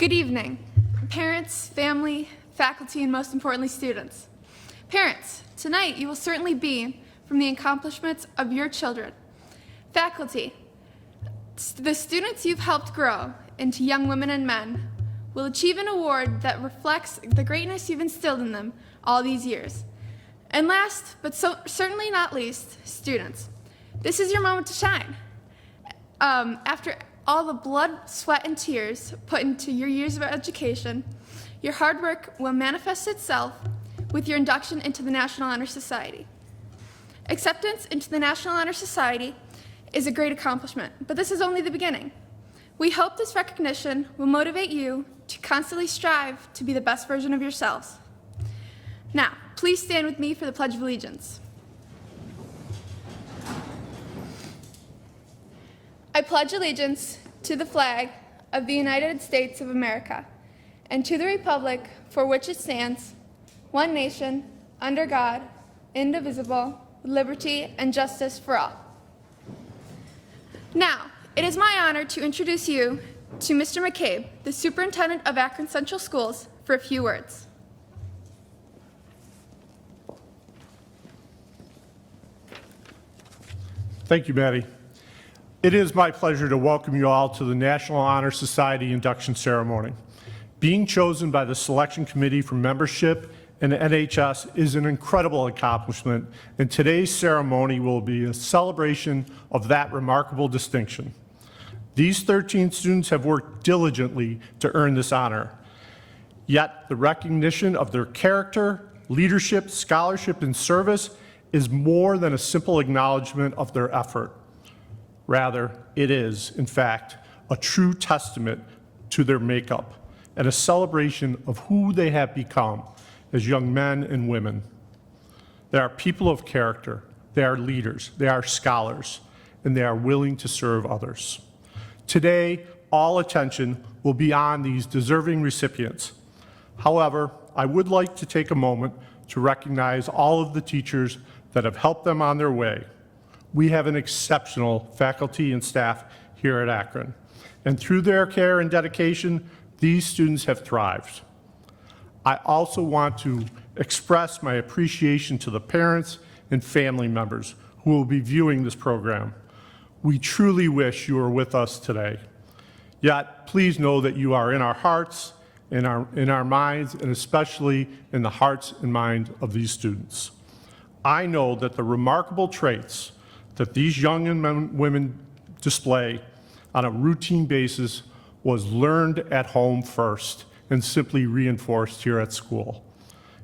Good evening, parents, family, faculty, and most importantly, students. Parents, tonight you will certainly beam from the accomplishments of your children. Faculty, the students you've helped grow into young women and men will achieve an award that reflects the greatness you've instilled in them all these years. And last, but certainly not least, students, this is your moment to shine. After all the blood, sweat, and tears put into your years of education, your hard work will manifest itself with your induction into the National Honor Society. Acceptance into the National Honor Society is a great accomplishment, but this is only the beginning. We hope this recognition will motivate you to constantly strive to be the best version of yourselves. Now, please stand with me for the Pledge of Allegiance. I pledge allegiance to the flag of the United States of America and to the republic for which it stands, one nation, under God, indivisible, with liberty and justice for all. Now, it is my honor to introduce you to Mr. McCabe, the Superintendent of Akron Central Schools, for a few words. Thank you, Maddie. It is my pleasure to welcome you all to the National Honor Society induction ceremony. Being chosen by the selection committee for membership in the NHS is an incredible accomplishment, and today's ceremony will be a celebration of that remarkable distinction. These 13 students have worked diligently to earn this honor, yet the recognition of their character, leadership, scholarship, and service is more than a simple acknowledgement of their effort. Rather, it is, in fact, a true testament to their makeup and a celebration of who they have become as young men and women. They are people of character, they are leaders, they are scholars, and they are willing to serve others. Today, all attention will be on these deserving recipients. However, I would like to take a moment to recognize all of the teachers that have helped them on their way. We have an exceptional faculty and staff here at Akron, and through their care and dedication, these students have thrived. I also want to express my appreciation to the parents and family members who will be viewing this program. We truly wish you were with us today. Yet, please know that you are in our hearts, in our minds, and especially in the hearts and minds of these students. I know that the remarkable traits that these young and women display on a routine basis was learned at home first and simply reinforced here at school.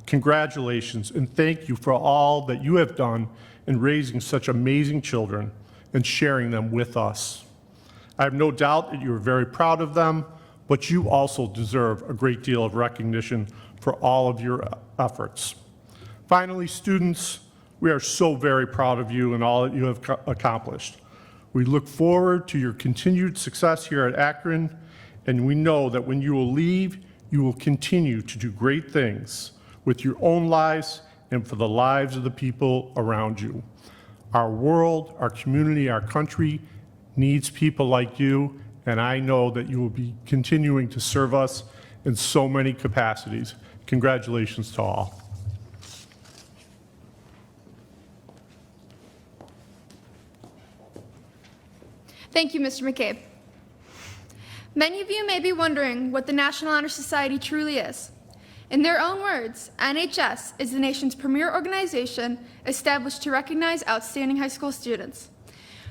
Congratulations and thank you for all that you have done in raising such amazing children and sharing them with us. I have no doubt that you are very proud of them, but you also deserve a great deal of recognition for all of your efforts. Finally, students, we are so very proud of you and all that you have accomplished. We look forward to your continued success here at Akron, and we know that when you will leave, you will continue to do great things with your own lives and for the lives of the people around you. Our world, our community, our country needs people like you, and I know that you will be continuing to serve us in so many capacities. Congratulations to all. Thank you, Mr. McCabe. Many of you may be wondering what the National Honor Society truly is. In their own words, NHS is the nation's premier organization established to recognize outstanding high school students.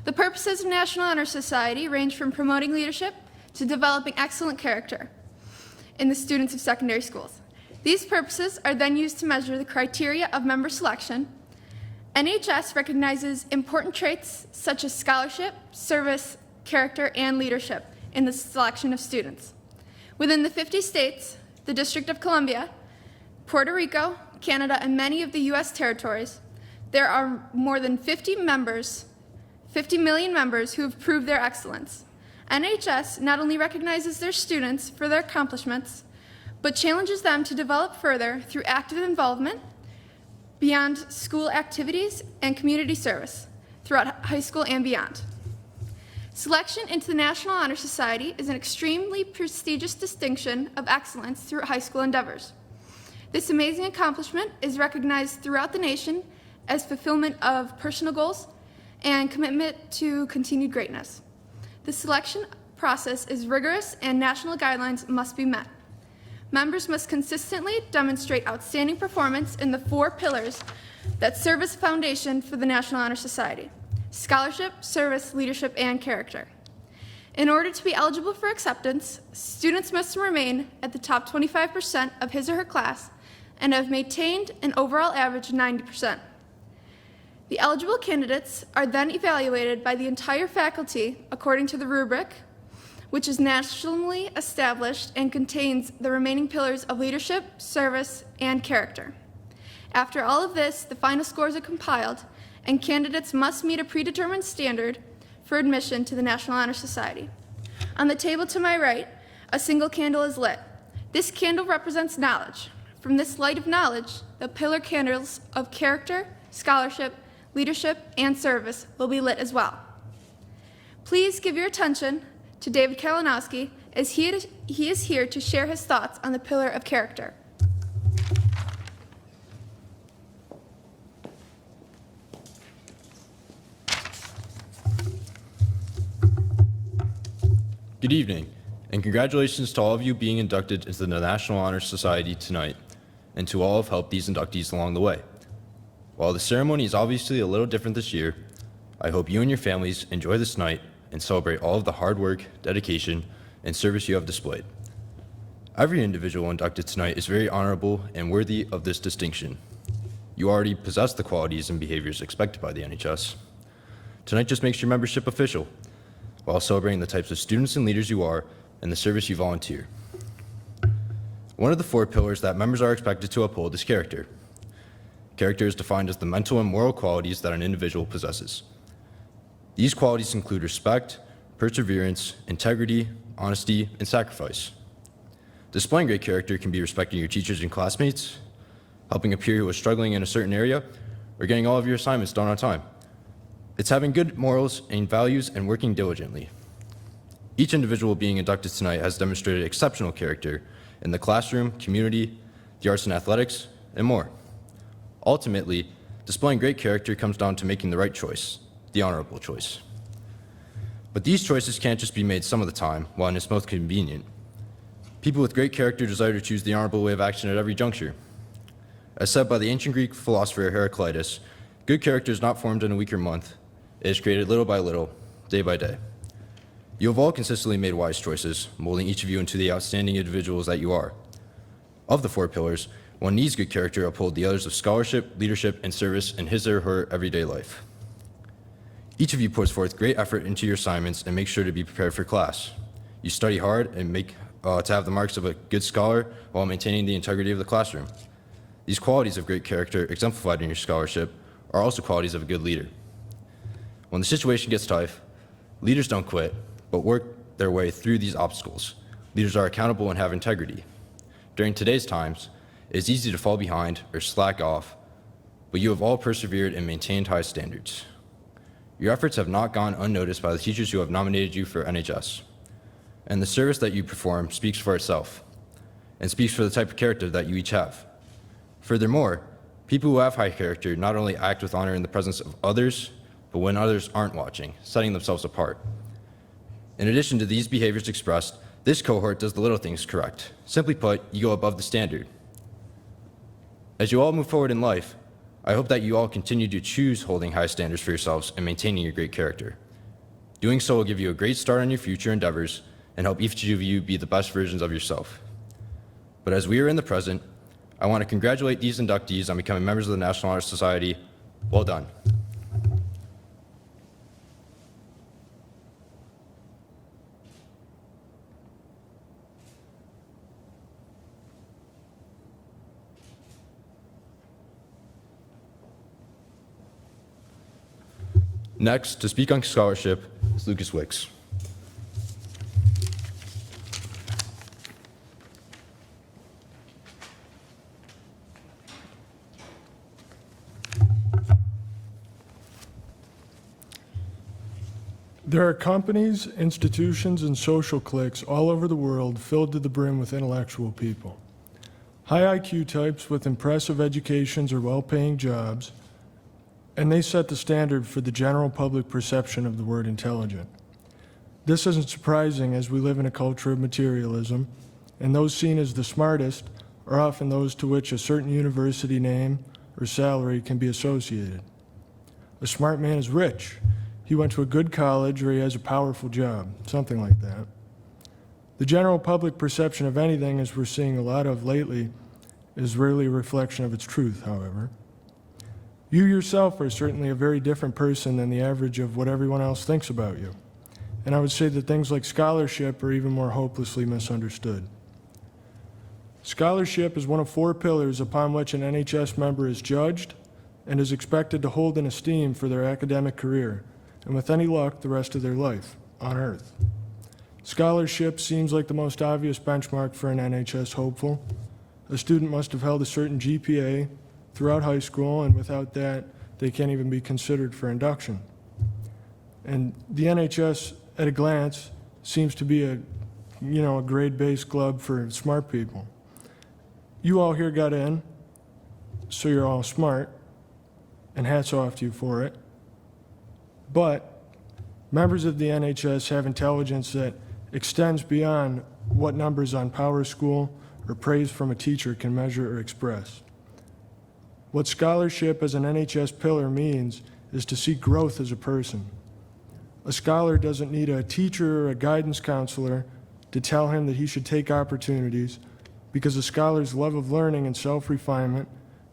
The purposes of National Honor Society range from promoting leadership to developing excellent character in the students of secondary schools. These purposes are then used to measure the criteria of member selection. NHS recognizes important traits such as scholarship, service, character, and leadership in the selection of students. Within the 50 states, the District of Columbia, Puerto Rico, Canada, and many of the U.S. territories, there are more than 50 million members who have proved their excellence. NHS not only recognizes their students for their accomplishments, but challenges them to develop further through active involvement beyond school activities and community service throughout high school and beyond. Selection into the National Honor Society is an extremely prestigious distinction of excellence through high school endeavors. This amazing accomplishment is recognized throughout the nation as fulfillment of personal goals and commitment to continued greatness. The selection process is rigorous and national guidelines must be met. Members must consistently demonstrate outstanding performance in the 4 pillars that serve as a foundation for the National Honor Society: scholarship, service, leadership, and character. In order to be eligible for acceptance, students must remain at the top 25% of his or her class and have maintained an overall average of 90%. The eligible candidates are then evaluated by the entire faculty according to the rubric, which is nationally established and contains the remaining pillars of leadership, service, and character. After all of this, the final scores are compiled, and candidates must meet a predetermined standard for admission to the National Honor Society. On the table to my right, a single candle is lit. This candle represents knowledge. From this light of knowledge, the pillar candles of character, scholarship, leadership, and service will be lit as well. Please give your attention to David Kalinowski, as he is here to share his thoughts on the pillar of character. Good evening, and congratulations to all of you being inducted into the National Honor Society tonight, and to all who have helped these inductees along the way. While the ceremony is obviously a little different this year, I hope you and your families enjoy this night and celebrate all of the hard work, dedication, and service you have displayed. Every individual inducted tonight is very honorable and worthy of this distinction. You already possess the qualities and behaviors expected by the NHS. Tonight just makes your membership official, while celebrating the types of students and leaders you are and the service you volunteer. One of the 4 pillars that members are expected to uphold is character. Character is defined as the mental and moral qualities that an individual possesses. These qualities include respect, perseverance, integrity, honesty, and sacrifice. Displaying great character can be respecting your teachers and classmates, helping a peer who is struggling in a certain area, or getting all of your assignments done on time. It's having good morals and values and working diligently. Each individual being inducted tonight has demonstrated exceptional character in the classroom, community, the arts and athletics, and more. Ultimately, displaying great character comes down to making the right choice, the honorable choice. But these choices can't just be made some of the time when it's most convenient. People with great character desire to choose the honorable way of action at every juncture. As said by the ancient Greek philosopher Heraclitus, good character is not formed in a week or month. It is created little by little, day by day. You have all consistently made wise choices, molding each of you into the outstanding individuals that you are. Of the 4 pillars, one needs good character to uphold the others of scholarship, leadership, and service in his or her everyday life. Each of you puts forth great effort into your assignments and makes sure to be prepared for class. You study hard and make to have the marks of a good scholar while maintaining the integrity of the classroom. These qualities of great character exemplified in your scholarship are also qualities of a good leader. When the situation gets tough, leaders don't quit, but work their way through these obstacles. Leaders are accountable and have integrity. During today's times, it is easy to fall behind or slack off, but you have all persevered and maintained high standards. Your efforts have not gone unnoticed by the teachers who have nominated you for NHS. And the service that you perform speaks for itself, and speaks for the type of character that you each have. Furthermore, people who have high character not only act with honor in the presence of others, but when others aren't watching, setting themselves apart. In addition to these behaviors expressed, this cohort does the little things correct. Simply put, you go above the standard. As you all move forward in life, I hope that you all continue to choose holding high standards for yourselves and maintaining your great character. Doing so will give you a great start on your future endeavors and help each of you be the best versions of yourself. But as we are in the present, I want to congratulate these inductees on becoming members of the National Honor Society. Well done. Next, to speak on scholarship, is Lucas Wicks. There are companies, institutions, and social cliques all over the world filled to the brim with intellectual people. High IQ types with impressive educations or well-paying jobs, and they set the standard for the general public perception of the word intelligent. This isn't surprising as we live in a culture of materialism, and those seen as the smartest are often those to which a certain university name or salary can be associated. A smart man is rich. He went to a good college or he has a powerful job, something like that. The general public perception of anything, as we're seeing a lot of lately, is rarely a reflection of its truth, however. You yourself are certainly a very different person than the average of what everyone else thinks about you. And I would say that things like scholarship are even more hopelessly misunderstood. Scholarship is one of 4 pillars upon which an NHS member is judged and is expected to hold in esteem for their academic career, and with any luck, the rest of their life on Earth. Scholarship seems like the most obvious benchmark for an NHS hopeful. A student must have held a certain GPA throughout high school, and without that, they can't even be considered for induction. And the NHS, at a glance, seems to be a grade-based club for smart people. You all here got in, so you're all smart, and hats off to you for it. But members of the NHS have intelligence that extends beyond what numbers on Power School or praise from a teacher can measure or express. What scholarship as an NHS pillar means is to seek growth as a person. A scholar doesn't need a teacher or a guidance counselor to tell him that he should take opportunities, because a scholar's love of learning and self-refinement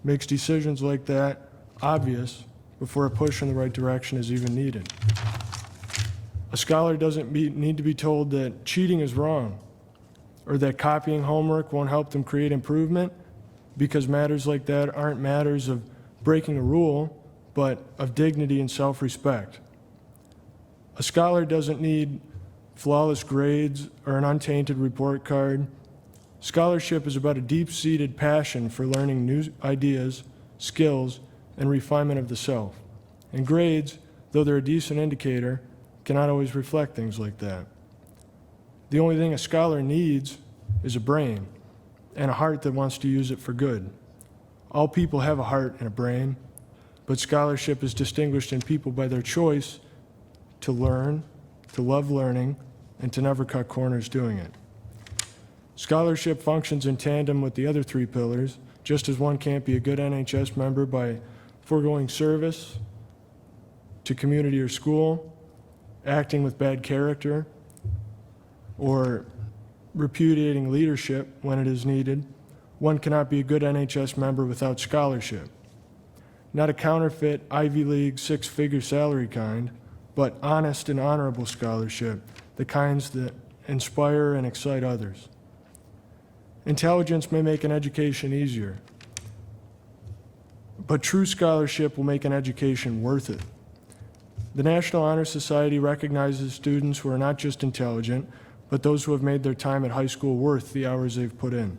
makes decisions like that obvious before a push in the right direction is even needed. A scholar doesn't need to be told that cheating is wrong, or that copying homework won't help them create improvement, because matters like that aren't matters of breaking a rule, but of dignity and self-respect. A scholar doesn't need flawless grades or an untainted report card. Scholarship is about a deep-seated passion for learning new ideas, skills, and refinement of the self. And grades, though they're a decent indicator, cannot always reflect things like that. The only thing a scholar needs is a brain and a heart that wants to use it for good. All people have a heart and a brain, but scholarship is distinguished in people by their choice to learn, to love learning, and to never cut corners doing it. Scholarship functions in tandem with the other 3 pillars, just as one can't be a good NHS member by foregoing service to community or school, acting with bad character, or repudiating leadership when it is needed. One cannot be a good NHS member without scholarship. Not a counterfeit Ivy League 6-figure salary kind, but honest and honorable scholarship, the kinds that inspire and excite others. Intelligence may make an education easier, but true scholarship will make an education worth it. The National Honor Society recognizes students who are not just intelligent, but those who have made their time at high school worth the hours they've put in.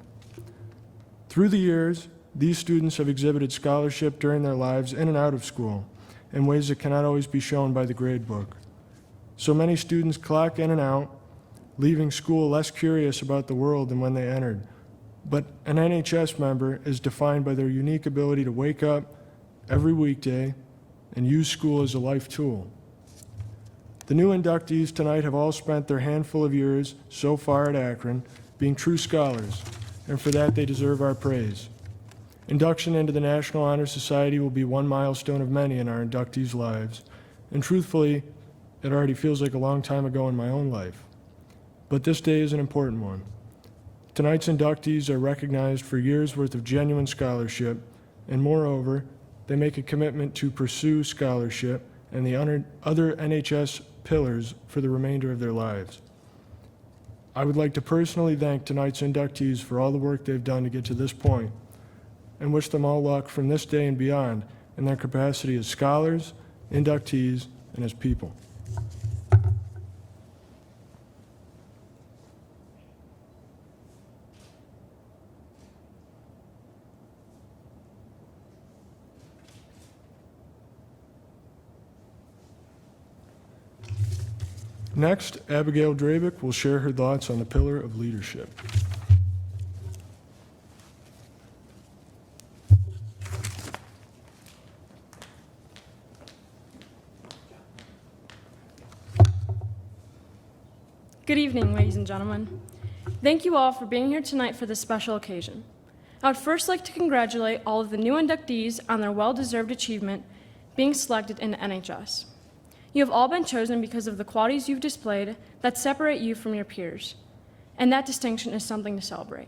Through the years, these students have exhibited scholarship during their lives in and out of school in ways that cannot always be shown by the grade book. So many students clock in and out, leaving school less curious about the world than when they entered. But an NHS member is defined by their unique ability to wake up every weekday and use school as a life tool. The new inductees tonight have all spent their handful of years so far at Akron being true scholars, and for that they deserve our praise. Induction into the National Honor Society will be one milestone of many in our inductees' lives, and truthfully, it already feels like a long time ago in my own life. But this day is an important one. Tonight's inductees are recognized for years' worth of genuine scholarship, and moreover, they make a commitment to pursue scholarship and the other NHS pillars for the remainder of their lives. I would like to personally thank tonight's inductees for all the work they've done to get to this point, and wish them all luck from this day and beyond in their capacity as scholars, inductees, and as people. Next, Abigail Drabick will share her thoughts on the pillar of leadership. Good evening, ladies and gentlemen. Thank you all for being here tonight for this special occasion. I would first like to congratulate all of the new inductees on their well-deserved achievement being selected into NHS. You have all been chosen because of the qualities you've displayed that separate you from your peers, and that distinction is something to celebrate.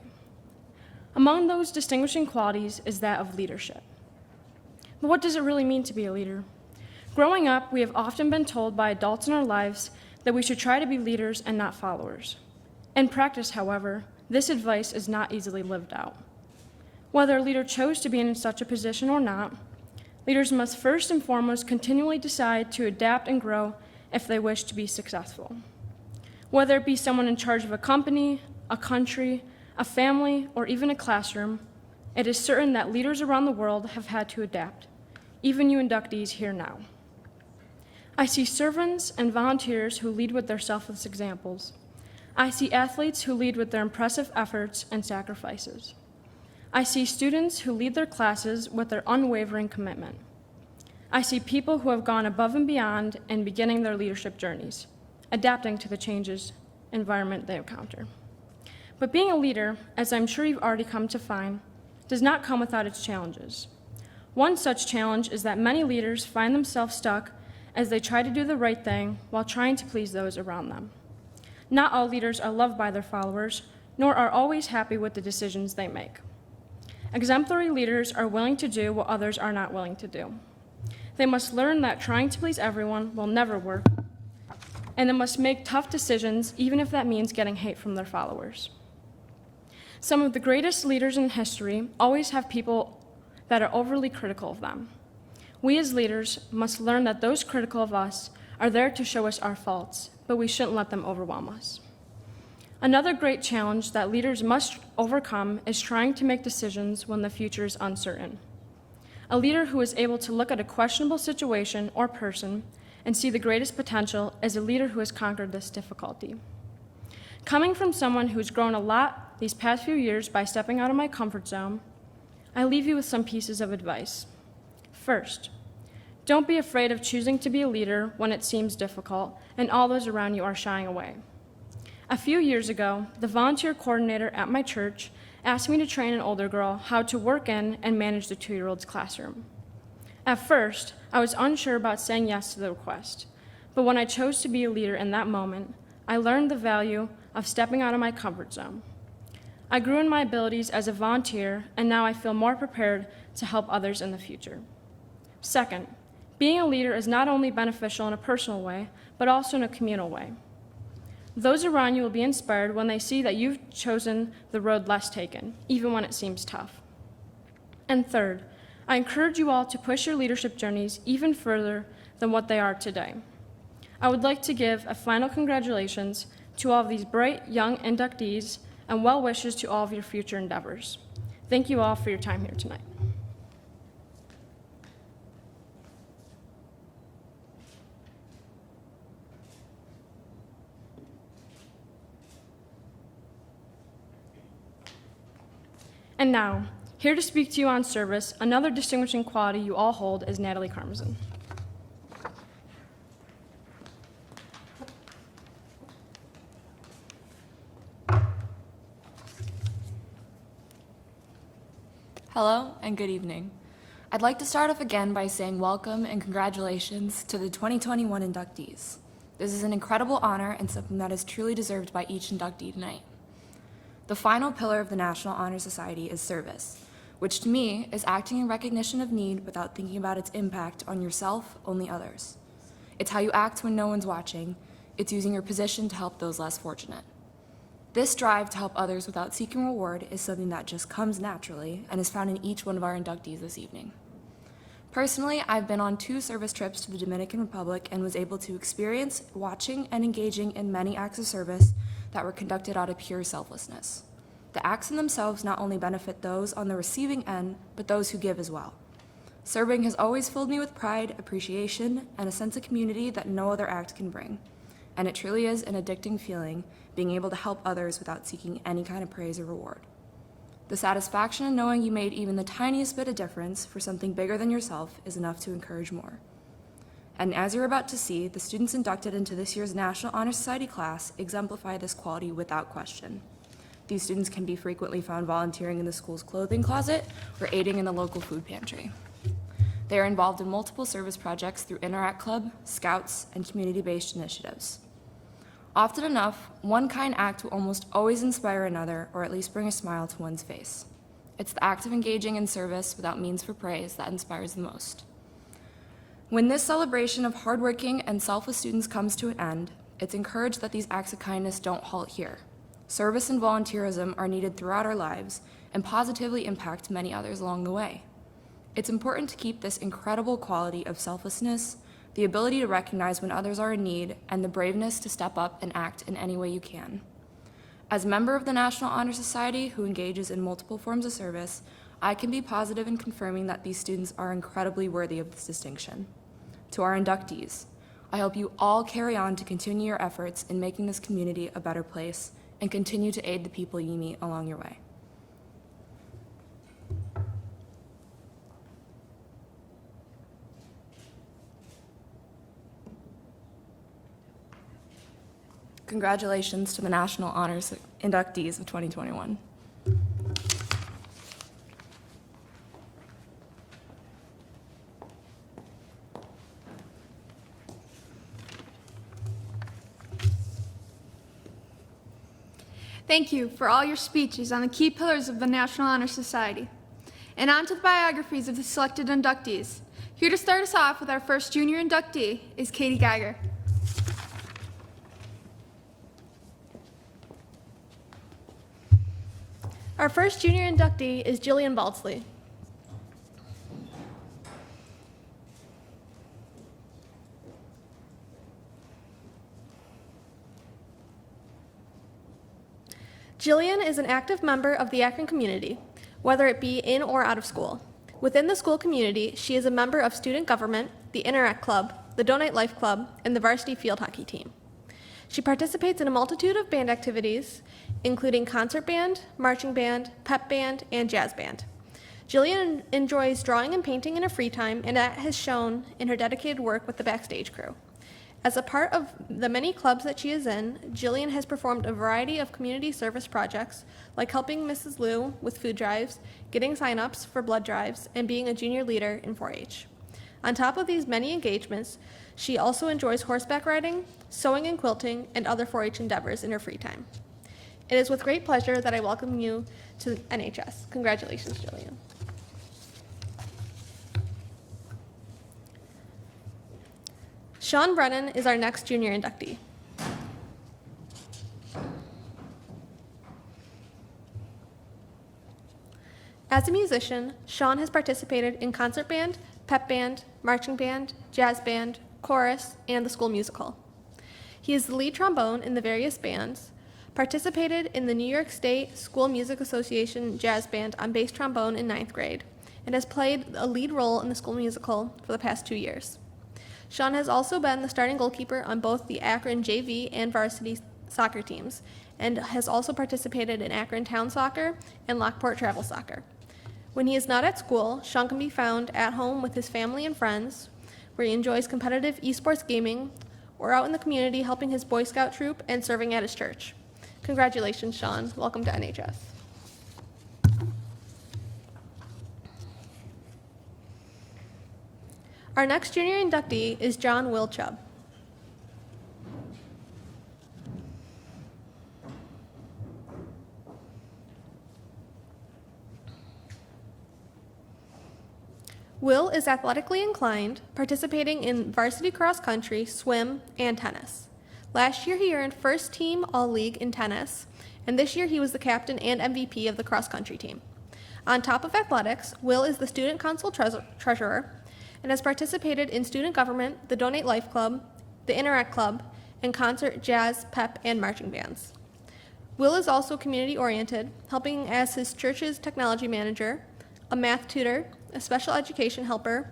Among those distinguishing qualities is that of leadership. But what does it really mean to be a leader? Growing up, we have often been told by adults in our lives that we should try to be leaders and not followers. In practice, however, this advice is not easily lived out. Whether a leader chose to be in such a position or not, leaders must first and foremost continually decide to adapt and grow if they wish to be successful. Whether it be someone in charge of a company, a country, a family, or even a classroom, it is certain that leaders around the world have had to adapt, even you inductees here now. I see servants and volunteers who lead with their selfless examples. I see athletes who lead with their impressive efforts and sacrifices. I see students who lead their classes with their unwavering commitment. I see people who have gone above and beyond in beginning their leadership journeys, adapting to the changes environment they encounter. But being a leader, as I'm sure you've already come to find, does not come without its challenges. One such challenge is that many leaders find themselves stuck as they try to do the right thing while trying to please those around them. Not all leaders are loved by their followers, nor are always happy with the decisions they make. Exemplary leaders are willing to do what others are not willing to do. They must learn that trying to please everyone will never work, and they must make tough decisions even if that means getting hate from their followers. Some of the greatest leaders in history always have people that are overly critical of them. We as leaders must learn that those critical of us are there to show us our faults, but we shouldn't let them overwhelm us. Another great challenge that leaders must overcome is trying to make decisions when the future is uncertain. A leader who is able to look at a questionable situation or person and see the greatest potential is a leader who has conquered this difficulty. Coming from someone who's grown a lot these past few years by stepping out of my comfort zone, I leave you with some pieces of advice. First, don't be afraid of choosing to be a leader when it seems difficult and all those around you are shying away. A few years ago, the volunteer coordinator at my church asked me to train an older girl how to work in and manage the 2-year-old's classroom. At first, I was unsure about saying yes to the request, but when I chose to be a leader in that moment, I learned the value of stepping out of my comfort zone. I grew in my abilities as a volunteer, and now I feel more prepared to help others in the future. Second, being a leader is not only beneficial in a personal way, but also in a communal way. Those around you will be inspired when they see that you've chosen the road less taken, even when it seems tough. And third, I encourage you all to push your leadership journeys even further than what they are today. I would like to give a final congratulations to all of these bright, young inductees and well wishes to all of your future endeavors. Thank you all for your time here tonight. And now, here to speak to you on service, another distinguishing quality you all hold is Natalie Karmazin. Hello and good evening. I'd like to start off again by saying welcome and congratulations to the 2021 inductees. This is an incredible honor and something that is truly deserved by each inductee tonight. The final pillar of the National Honor Society is service, which to me is acting in recognition of need without thinking about its impact on yourself, only others. It's how you act when no one's watching. It's using your position to help those less fortunate. This drive to help others without seeking reward is something that just comes naturally and is found in each one of our inductees this evening. Personally, I've been on 2 service trips to the Dominican Republic and was able to experience watching and engaging in many acts of service that were conducted out of pure selflessness. The acts in themselves not only benefit those on the receiving end, but those who give as well. Serving has always filled me with pride, appreciation, and a sense of community that no other act can bring. and it truly is an addicting feeling being able to help others without seeking any kind of praise or reward. The satisfaction in knowing you made even the tiniest bit of difference for something bigger than yourself is enough to encourage more. And as you're about to see, the students inducted into this year's National Honor Society class exemplify this quality without question. These students can be frequently found volunteering in the school's clothing closet or aiding in the local food pantry. They are involved in multiple service projects through Interact Club, Scouts, and community-based initiatives. Often enough, one kind act will almost always inspire another, or at least bring a smile to one's face. It's the act of engaging in service without means for praise that inspires the most. When this celebration of hardworking and selfless students comes to an end, it's encouraged that these acts of kindness don't halt here. Service and volunteerism are needed throughout our lives and positively impact many others along the way. It's important to keep this incredible quality of selflessness, the ability to recognize when others are in need, and the braveness to step up and act in any way you can. As a member of the National Honor Society who engages in multiple forms of service, I can be positive in confirming that these students are incredibly worthy of this distinction. To our inductees, I hope you all carry on to continue your efforts in making this community a better place and continue to aid the people you meet along your way. Congratulations to the National Honors inductees of 2021. Thank you for all your speeches on the key pillars of the National Honor Society. And on to the biographies of the selected inductees. Here to start us off with our first junior inductee is Katie Geiger. Our first junior inductee is Jillian Baldsley. Jillian is an active member of the Akron community, whether it be in or out of school. Within the school community, she is a member of student government, the Interact Club, the Donate Life Club, and the varsity field hockey team. She participates in a multitude of band activities, including concert band, marching band, pep band, and jazz band. Jillian enjoys drawing and painting in her free time, and that has shown in her dedicated work with the backstage crew. As a part of the many clubs that she is in, Jillian has performed a variety of community service projects, like helping Mrs. Liu with food drives, getting sign-ups for blood drives, and being a junior leader in 4-H. On top of these many engagements, she also enjoys horseback riding, sewing and quilting, and other 4-H endeavors in her free time. It is with great pleasure that I welcome you to NHS. Congratulations, Jillian. Shawn Brennan is our next junior inductee. As a musician, Shawn has participated in concert band, pep band, marching band, jazz band, chorus, and the school musical. He is the lead trombone in the various bands, participated in the New York State School Music Association jazz band on bass trombone in 9th grade, and has played a lead role in the school musical for the past 2 years. Shawn has also been the starting goalkeeper on both the Akron JV and varsity soccer teams, and has also participated in Akron Town Soccer and Lockport Travel Soccer. When he is not at school, Shawn can be found at home with his family and friends, where he enjoys competitive esports gaming, or out in the community helping his Boy Scout troop and serving at his church. Congratulations, Shawn. Welcome to NHS. Our next junior inductee is John Will Chubb. Will is athletically inclined, participating in varsity cross country, swim, and tennis. Last year he earned first team All-League in tennis, and this year he was the captain and MVP of the cross country team. On top of athletics, Will is the student council treasurer and has participated in student government, the Donate Life Club, the Interact Club, and concert, jazz, pep, and marching bands. Will is also community-oriented, helping as his church's technology manager, a math tutor, a special education helper,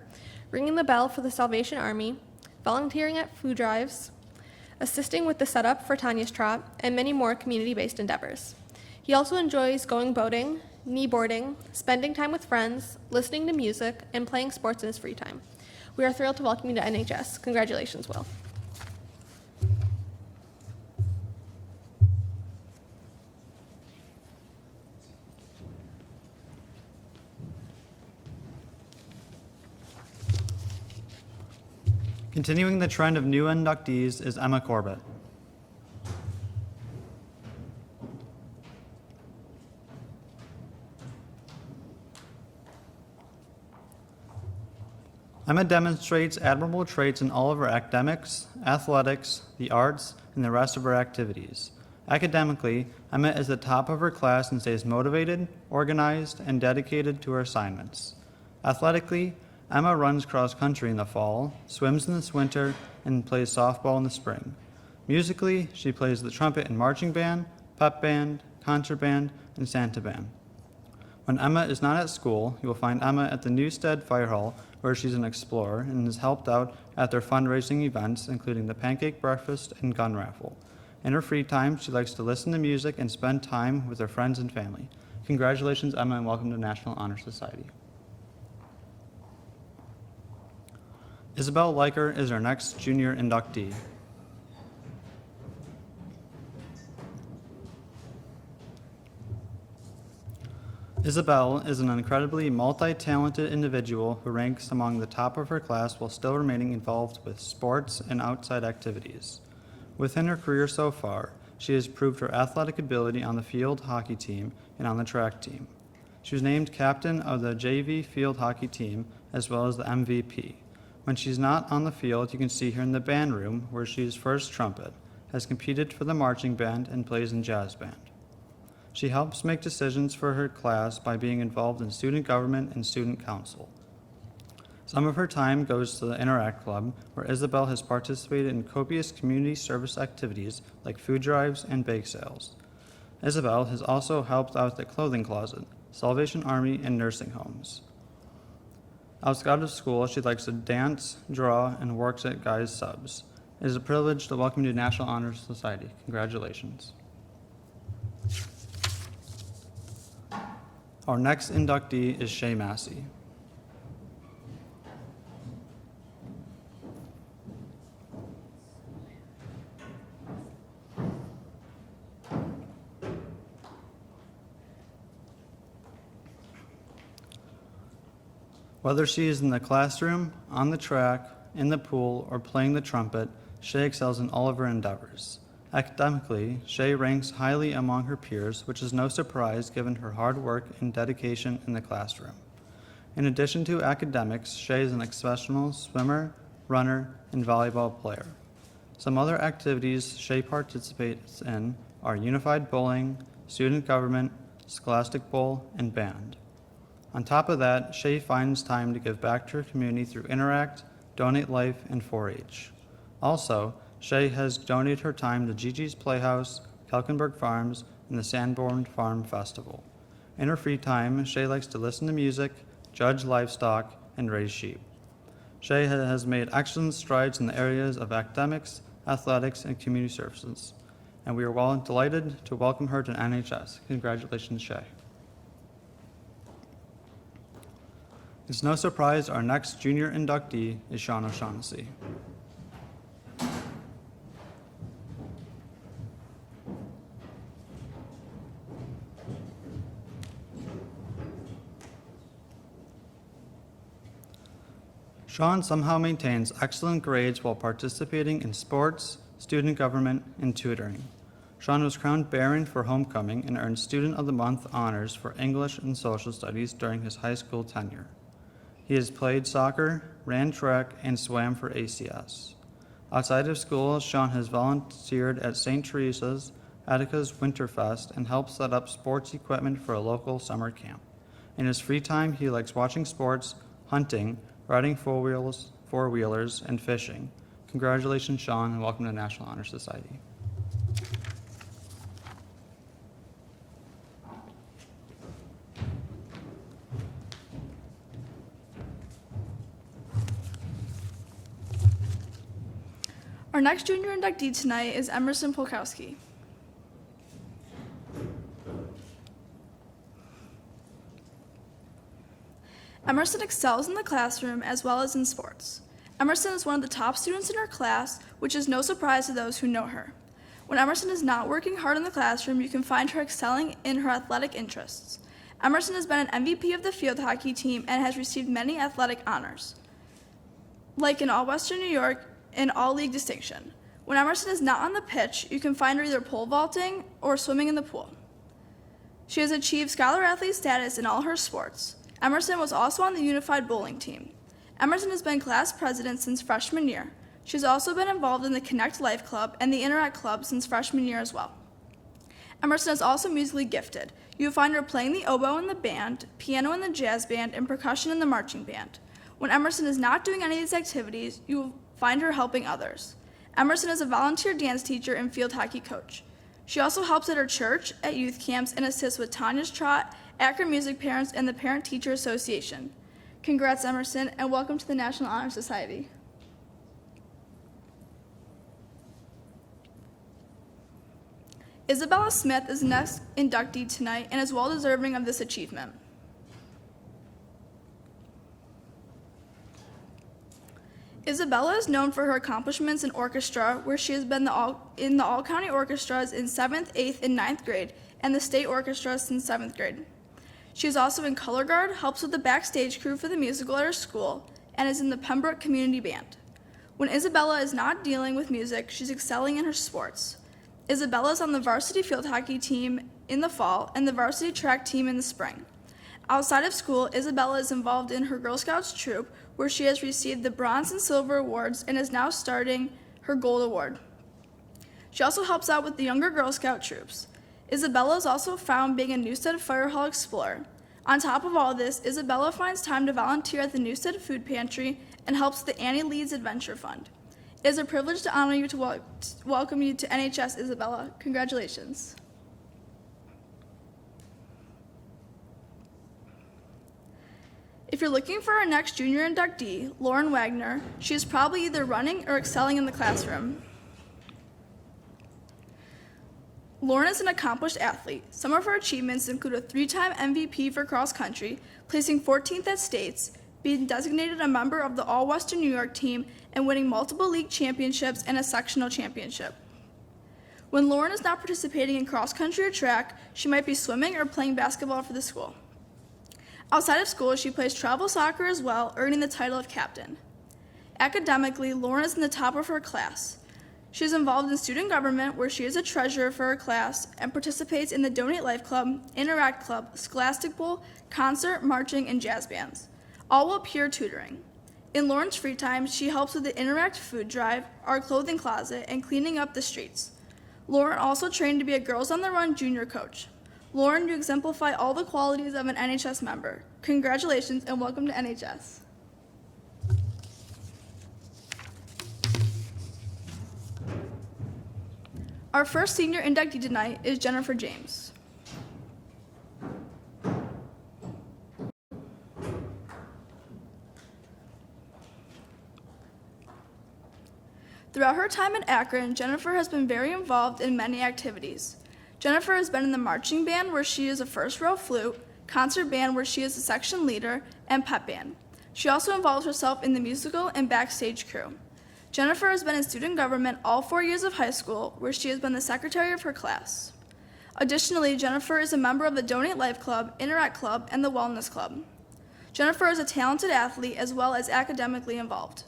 ringing the bell for the Salvation Army, volunteering at food drives, assisting with the setup for Tanya's Trot, and many more community-based endeavors. He also enjoys going boating, kneeboarding, spending time with friends, listening to music, and playing sports in his free time. We are thrilled to welcome you to NHS. Congratulations, Will. Continuing the trend of new inductees is Emma Corbett. Emma demonstrates admirable traits in all of her academics, athletics, the arts, and the rest of her activities. Academically, Emma is the top of her class and stays motivated, organized, and dedicated to her assignments. Athletically, Emma runs cross country in the fall, swims in the winter, and plays softball in the spring. Musically, she plays the trumpet in marching band, pep band, concert band, and Santa band. When Emma is not at school, you will find Emma at the Newstead Fire Hall, where she's an explorer and is helped out at their fundraising events, including the pancake breakfast and gun raffle. In her free time, she likes to listen to music and spend time with her friends and family. Congratulations, Emma, and welcome to National Honor Society. Isabel Liker is our next junior inductee. Isabel is an incredibly multi-talented individual who ranks among the top of her class while still remaining involved with sports and outside activities. Within her career so far, she has proved her athletic ability on the field hockey team and on the track team. She was named captain of the JV field hockey team as well as the MVP. When she's not on the field, you can see her in the band room where she is first trumpet, has competed for the marching band, and plays in jazz band. She helps make decisions for her class by being involved in student government and student council. Some of her time goes to the Interact Club, where Isabel has participated in copious community service activities like food drives and bake sales. Isabel has also helped out the Clothing Closet, Salvation Army, and nursing homes. Outside of school, she likes to dance, draw, and works at Guys Subs. It is a privilege to welcome you to National Honor Society. Congratulations. Our next inductee is Shay Massey. Whether she is in the classroom, on the track, in the pool, or playing the trumpet, Shay excels in all of her endeavors. Academically, Shay ranks highly among her peers, which is no surprise given her hard work and dedication in the classroom. In addition to academics, Shay is an exceptional swimmer, runner, and volleyball player. Some other activities Shay participates in are unified bowling, student government, scholastic bowl, and band. On top of that, Shay finds time to give back to her community through Interact, Donate Life, and 4-H. Also, Shay has donated her time to Gigi's Playhouse, Kelkenberg Farms, and the Sanborn Farm Festival. In her free time, Shay likes to listen to music, judge livestock, and raise sheep. Shay has made excellent strides in the areas of academics, athletics, and community services, and we are delighted to welcome her to NHS. Congratulations, Shay. It's no surprise our next junior inductee is Shawn O'Shaughnessy. Shawn somehow maintains excellent grades while participating in sports, student government, and tutoring. Shawn was crowned Baron for homecoming and earned Student of the Month honors for English and Social Studies during his high school tenure. He has played soccer, ran track, and swam for ACS. Outside of school, Shawn has volunteered at St. Teresa's, Attica's Winterfest, and helped set up sports equipment for a local summer camp. In his free time, he likes watching sports, hunting, riding four-wheelers, and fishing. Congratulations, Shawn, and welcome to National Honor Society. Our next junior inductee tonight is Emerson Pulkowski. Emerson excels in the classroom as well as in sports. Emerson is one of the top students in her class, which is no surprise to those who know her. When Emerson is not working hard in the classroom, you can find her excelling in her athletic interests. Emerson has been an MVP of the field hockey team and has received many athletic honors, like an All-Western New York and All-League distinction. When Emerson is not on the pitch, you can find her either pole vaulting or swimming in the pool. She has achieved scholar athlete status in all her sports. Emerson was also on the unified bowling team. Emerson has been class president since freshman year. She has also been involved in the Connect Life Club and the Interact Club since freshman year as well. Emerson is also musically gifted. You will find her playing the oboe in the band, piano in the jazz band, and percussion in the marching band. When Emerson is not doing any of these activities, you will find her helping others. Emerson is a volunteer dance teacher and field hockey coach. She also helps at her church, at youth camps, and assists with Tanya's Trot, Akron Music Parents, and the Parent-Teacher Association. Congrats, Emerson, and welcome to the National Honor Society. Isabella Smith is the next inductee tonight and is well deserving of this achievement. Isabella is known for her accomplishments in orchestra, where she has been in the all-county orchestras in 7th, 8th, and 9th grade, and the state orchestra since 7th grade. She is also in color guard, helps with the backstage crew for the musical at her school, and is in the Pembroke Community Band. When Isabella is not dealing with music, she's excelling in her sports. Isabella is on the varsity field hockey team in the fall and the varsity track team in the spring. Outside of school, Isabella is involved in her Girl Scouts troop, where she has received the bronze and silver awards and is now starting her gold award. She also helps out with the younger Girl Scout troops. Isabella is also found being a Newstead Fire Hall Explorer. On top of all this, Isabella finds time to volunteer at the Newstead Food Pantry and helps the Annie Leeds Adventure Fund. It is a privilege to honor you to welcome you to NHS, Isabella. Congratulations. If you're looking for our next junior inductee, Lauren Wagner, she is probably either running or excelling in the classroom. Lauren is an accomplished athlete. Some of her achievements include a 3-time MVP for cross country, placing 14th at states, being designated a member of the All-Western New York team, and winning multiple league championships and a sectional championship. When Lauren is not participating in cross country or track, she might be swimming or playing basketball for the school. Outside of school, she plays travel soccer as well, earning the title of captain. Academically, Lauren is in the top of her class. She is involved in student government, where she is a treasurer for her class and participates in the Donate Life Club, Interact Club, Scholastic Bowl, concert, marching, and jazz bands, all while peer tutoring. In Lauren's free time, she helps with the Interact food drive, our clothing closet, and cleaning up the streets. Lauren also trained to be a Girls on the Run junior coach. Lauren, you exemplify all the qualities of an NHS member. Congratulations and welcome to NHS. Our first senior inductee tonight is Jennifer James. Throughout her time at Akron, Jennifer has been very involved in many activities. Jennifer has been in the marching band, where she is a first row flute, concert band, where she is a section leader, and pep band. She also involves herself in the musical and backstage crew. Jennifer has been in student government all 4 years of high school, where she has been the secretary of her class. Additionally, Jennifer is a member of the Donate Life Club, Interact Club, and the Wellness Club. Jennifer is a talented athlete as well as academically involved.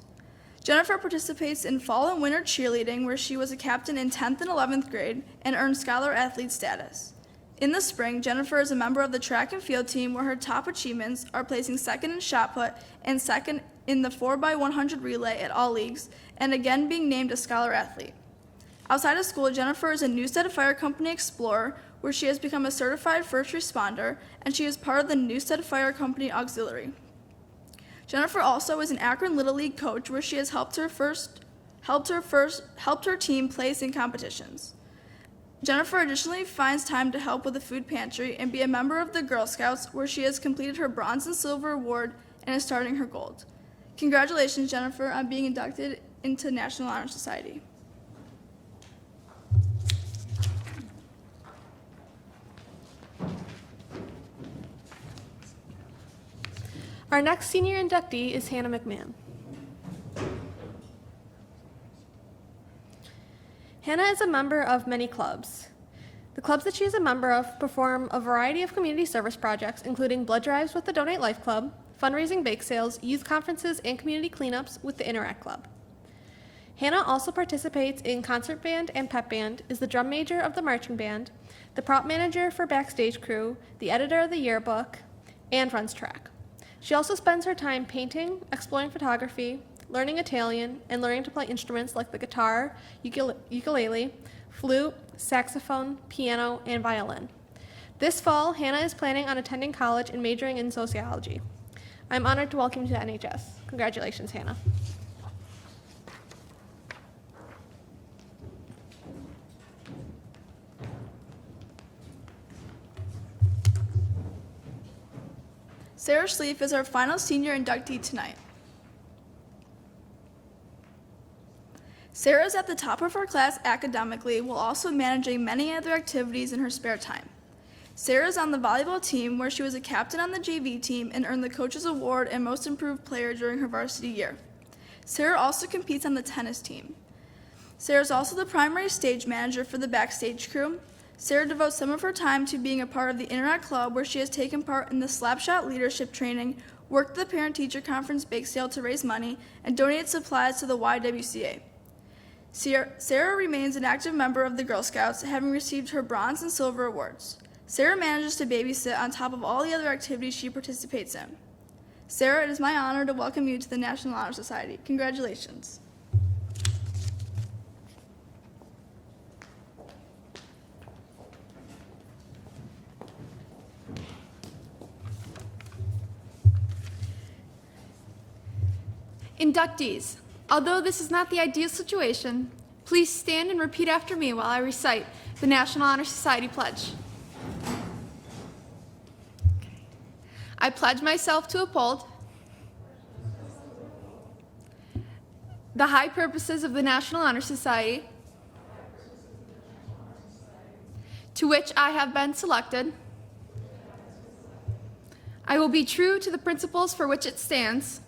Jennifer participates in fall and winter cheerleading, where she was a captain in 10th and 11th grade and earned scholar athlete status. In the spring, Jennifer is a member of the track and field team, where her top achievements are placing second in shot put and second in the 4x100 relay at all leagues, and again being named a scholar athlete. Outside of school, Jennifer is a Newstead Fire Company Explorer, where she has become a certified first responder, and she is part of the Newstead Fire Company Auxiliary. Jennifer also is an Akron Little League coach, where she has helped her team place in competitions. Jennifer additionally finds time to help with the food pantry and be a member of the Girl Scouts, where she has completed her bronze and silver award and is starting her gold. Congratulations, Jennifer, on being inducted into National Honor Society. Our next senior inductee is Hannah McMahon. Hannah is a member of many clubs. The clubs that she is a member of perform a variety of community service projects, including blood drives with the Donate Life Club, fundraising bake sales, youth conferences, and community cleanups with the Interact Club. Hannah also participates in concert band and pep band, is the drum major of the marching band, the prop manager for backstage crew, the editor of the yearbook, and runs track. She also spends her time painting, exploring photography, learning Italian, and learning to play instruments like the guitar, ukulele, flute, saxophone, piano, and violin. This fall, Hannah is planning on attending college and majoring in sociology. I'm honored to welcome you to NHS. Congratulations, Hannah. Sarah Schlieff is our final senior inductee tonight. Sarah is at the top of her class academically while also managing many other activities in her spare time. Sarah is on the volleyball team where she was a captain on the JV team and earned the coach's award and most improved player during her varsity year. Sarah also competes on the tennis team. Sarah is also the primary stage manager for the backstage crew. Sarah devotes some of her time to being a part of the Interact Club where she has taken part in the Slapshot leadership training, worked at the parent-teacher conference bake sale to raise money, and donated supplies to the YWCA. Sarah remains an active member of the Girl Scouts, having received her bronze and silver awards. Sarah manages to babysit on top of all the other activities she participates in. Sarah, it is my honor to welcome you to the National Honor Society. Congratulations. Inductees, although this is not the ideal situation, please stand and repeat after me while I recite the National Honor Society Pledge. I pledge myself to uphold the high purposes of the National Honor Society, to which I have been selected. I will be true to the principles for which it stands.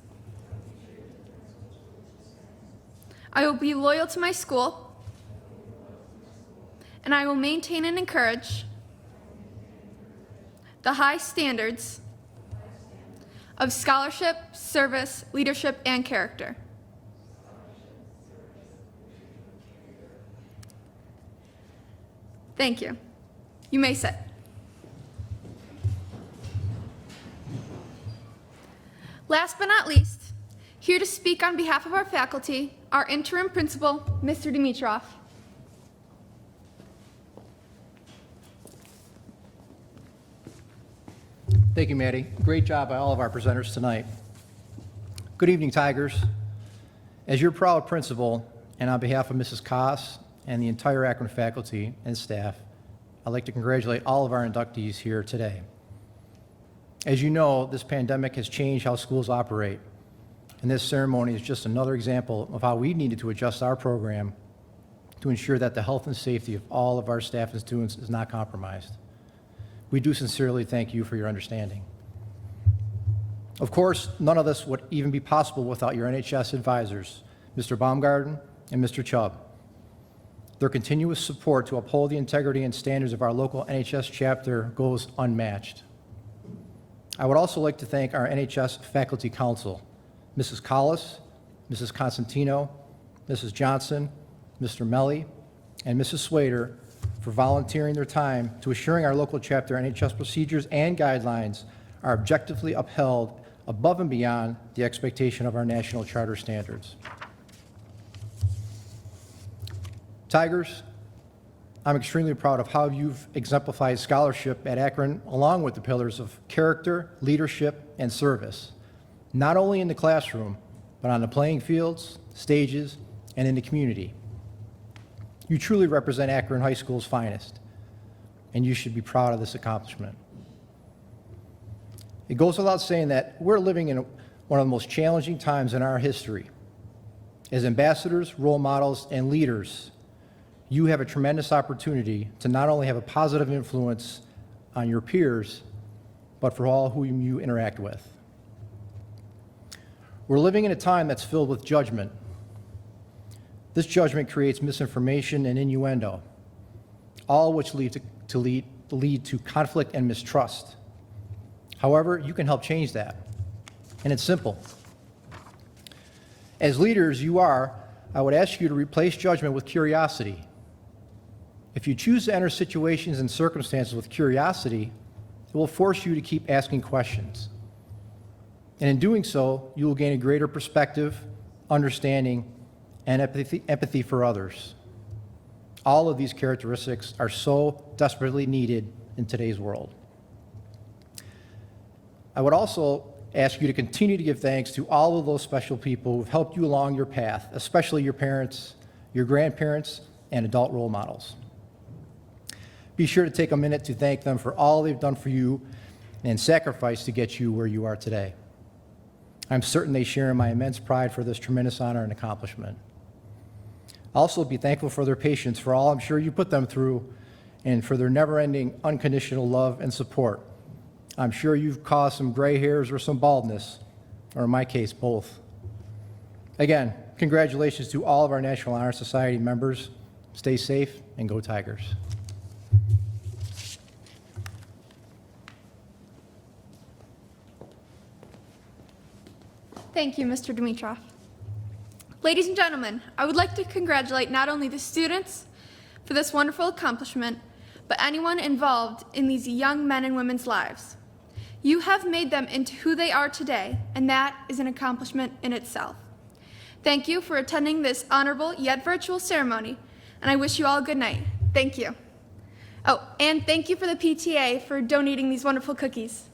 I will be loyal to my school, and I will maintain and encourage the high standards of scholarship, service, leadership, and character. Thank you. You may sit. Last but not least, here to speak on behalf of our faculty, our interim principal, Mr. Dimitrov. Thank you, Maddie. Great job by all of our presenters tonight. Good evening, Tigers. As your proud principal, and on behalf of Mrs. Koss and the entire Akron faculty and staff, I'd like to congratulate all of our inductees here today. As you know, this pandemic has changed how schools operate, and this ceremony is just another example of how we needed to adjust our program to ensure that the health and safety of all of our staff and students is not compromised. We do sincerely thank you for your understanding. Of course, none of this would even be possible without your NHS advisors, Mr. Baumgarten and Mr. Chubb. Their continuous support to uphold the integrity and standards of our local NHS chapter goes unmatched. I would also like to thank our NHS Faculty Council, Mrs. Collis, Mrs. Constantino, Mrs. Johnson, Mr. Melly, and Mrs. Swader for volunteering their time to assuring our local chapter NHS procedures and guidelines are objectively upheld above and beyond the expectation of our national charter standards. Tigers, I'm extremely proud of how you've exemplified scholarship at Akron along with the pillars of character, leadership, and service, not only in the classroom, but on the playing fields, stages, and in the community. You truly represent Akron High School's finest, and you should be proud of this accomplishment. It goes without saying that we're living in one of the most challenging times in our history. As ambassadors, role models, and leaders, you have a tremendous opportunity to not only have a positive influence on your peers, but for all whom you interact with. We're living in a time that's filled with judgment. This judgment creates misinformation and innuendo, all which lead to conflict and mistrust. However, you can help change that, and it's simple. As leaders I would ask you to replace judgment with curiosity. If you choose to enter situations and circumstances with curiosity, it will force you to keep asking questions. And in doing so, you will gain a greater perspective, understanding, and empathy for others. All of these characteristics are so desperately needed in today's world. I would also ask you to continue to give thanks to all of those special people who have helped you along your path, especially your parents, your grandparents, and adult role models. Be sure to take a minute to thank them for all they've done for you and sacrifice to get you where you are today. I'm certain they share in my immense pride for this tremendous honor and accomplishment. Also, be thankful for their patience, for all I'm sure you put them through, and for their never-ending, unconditional love and support. I'm sure you've caused some gray hairs or some baldness, or in my case, both. Again, congratulations to all of our National Honor Society members. Stay safe and go Tigers. Thank you, Mr. Dimitrov. Ladies and gentlemen, I would like to congratulate not only the students for this wonderful accomplishment, but anyone involved in these young men and women's lives. You have made them into who they are today, and that is an accomplishment in itself. Thank you for attending this honorable yet virtual ceremony, and I wish you all a good night. Thank you. Oh, and thank you for the PTA for donating these wonderful cookies.